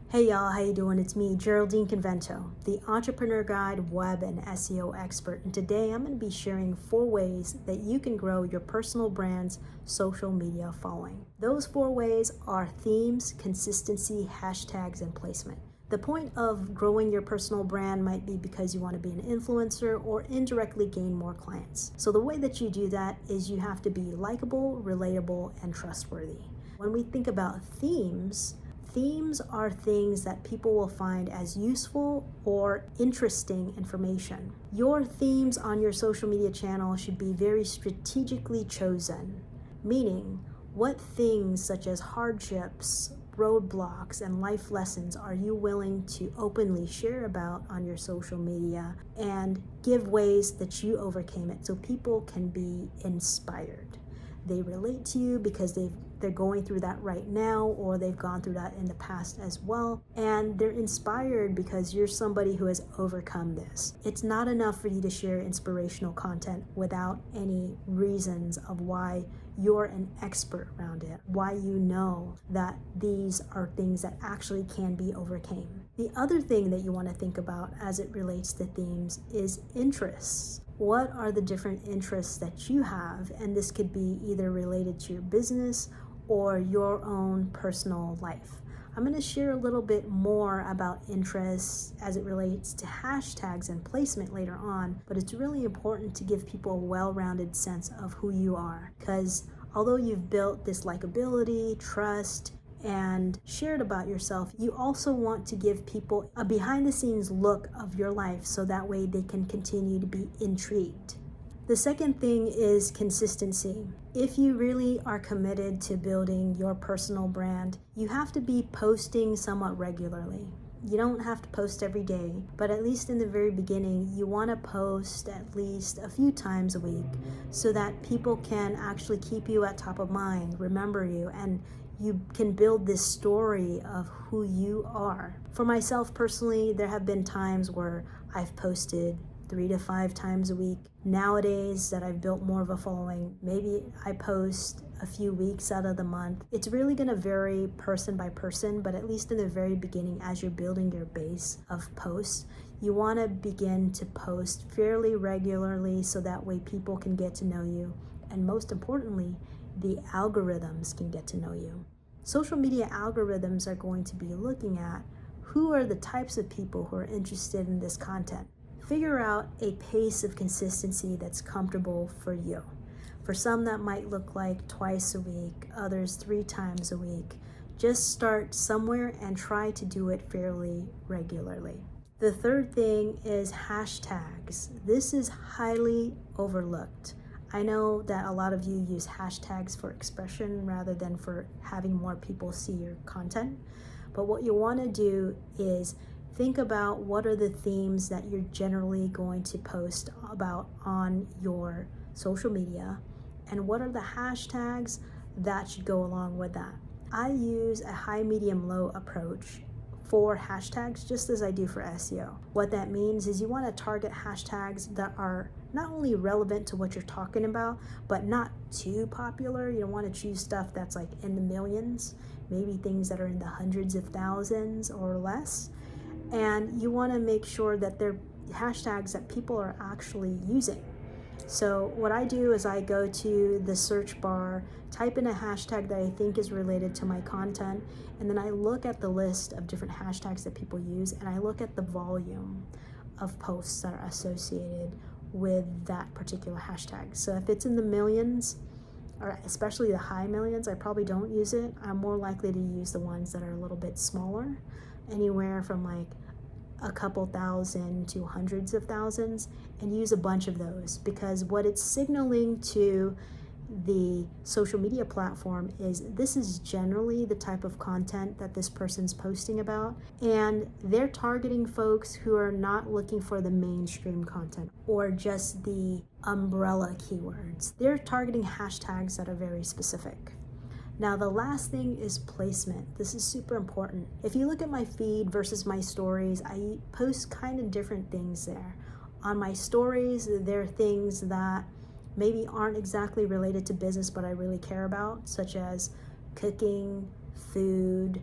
Hey y'all, how you doing? It's me, Geraldine Convento, the Entrepreneur Guide web and SEO expert. And today I'm going to be sharing 4 ways that you can grow your personal brand's social media following. Those 4 ways are themes, consistency, hashtags, and placement. The point of growing your personal brand might be because you want to be an influencer or indirectly gain more clients. So the way that you do that is you have to be likable, relatable, and trustworthy. When we think about themes are things that people will find as useful or interesting information. Your themes on your social media channel should be very strategically chosen, meaning what things such as hardships, roadblocks, and life lessons are you willing to openly share about on your social media and give ways that you overcame it so people can be inspired. They relate to you because they're going through that right now, or they've gone through that in the past as well, and they're inspired because you're somebody who has overcome this. It's not enough for you to share inspirational content without any reasons of why you're an expert around it, why you know that these are things that actually can be overcame. The other thing that you want to think about as it relates to themes is interests. What are the different interests that you have? And this could be either related to your business or your own personal life. I'm going to share a little bit more about interests as it relates to hashtags and placement later on, but it's really important to give people a well-rounded sense of who you are, because although you've built this likability, trust, and shared about yourself, you also want to give people a behind-the-scenes look of your life so that way they can continue to be intrigued. The second thing is consistency. If you really are committed to building your personal brand, you have to be posting somewhat regularly. You don't have to post every day, but at least in the very beginning, you want to post at least a few times a week so that people can actually keep you at top of mind, remember you, and you can build this story of who you are. For myself personally, there have been times where I've posted 3 to 5 times a week. Nowadays that I've built more of a following, maybe I post a few weeks out of the month. It's really going to vary person by person, but at least in the very beginning, as you're building your base of posts, you want to begin to post fairly regularly so that way people can get to know you. And most importantly, the algorithms can get to know you. Social media algorithms are going to be looking at who are the types of people who are interested in this content. Figure out a pace of consistency that's comfortable for you. For some, that might look like twice a week, others 3 times a week. Just start somewhere and try to do it fairly regularly. The third thing is hashtags. This is highly overlooked. I know that a lot of you use hashtags for expression rather than for having more people see your content. But what you want to do is think about what are the themes that you're generally going to post about on your social media, and what are the hashtags that should go along with that. I use a high, medium, low approach for hashtags, just as I do for SEO. What that means is you want to target hashtags that are not only relevant to what you're talking about, but not too popular. You don't want to choose stuff that's like in the millions, maybe things that are in the hundreds of thousands or less. And you want to make sure that they're hashtags that people are actually using. So what I do is I go to the search bar, type in a hashtag that I think is related to my content, and then I look at the list of different hashtags that people use, and I look at the volume of posts that are associated with that particular hashtag. So if it's in the millions, or especially the high millions, I probably don't use it. I'm more likely to use the ones that are a little bit smaller, anywhere from like a couple thousand to hundreds of thousands, and use a bunch of those, because what it's signaling to the social media platform is this is generally the type of content that this person's posting about, and they're targeting folks who are not looking for the mainstream content or just the umbrella keywords. They're targeting hashtags that are very specific. Now, the last thing is placement. This is super important. If you look at my feed versus my stories, I post kind of different things there. On my stories, there are things that maybe aren't exactly related to business, but I really care about, such as cooking, food,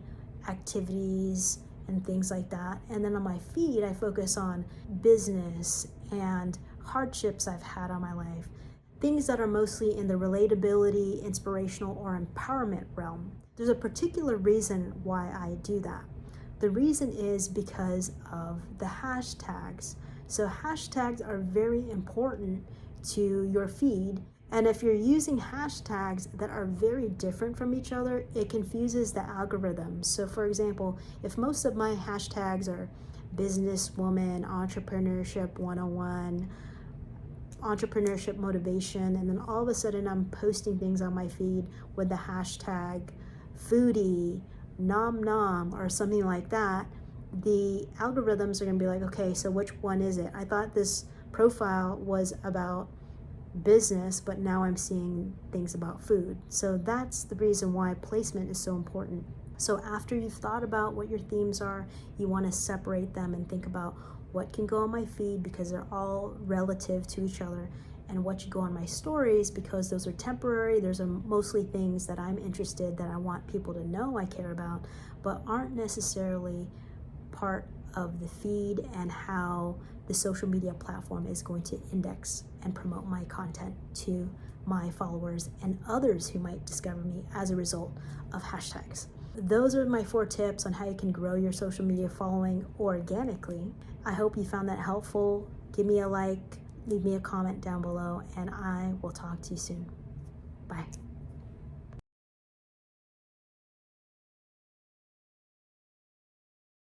activities, and things like that. And then on my feed, I focus on business and hardships I've had on my life, things that are mostly in the relatability, inspirational, or empowerment realm. There's a particular reason why I do that. The reason is because of the hashtags. So hashtags are very important to your feed. And if you're using hashtags that are very different from each other, it confuses the algorithm. So for example, if most of my hashtags are businesswoman, entrepreneurship 101, entrepreneurship motivation, and then all of a sudden I'm posting things on my feed with the hashtag foodie, nom nom, or something like that, the algorithms are going to be like, okay, so which one is it? I thought this profile was about business, but now I'm seeing things about food. So that's the reason why placement is so important. So after you've thought about what your themes are, you want to separate them and think about what can go on my feed because they're all relative to each other, and what should go on my stories because those are temporary. Those are mostly things that I'm interested, that I want people to know I care about, but aren't necessarily part of the feed and how the social media platform is going to index and promote my content to my followers and others who might discover me as a result of hashtags. Those are my 4 tips on how you can grow your social media following organically. I hope you found that helpful. Give me a like, leave me a comment down below, and I will talk to you soon. Bye.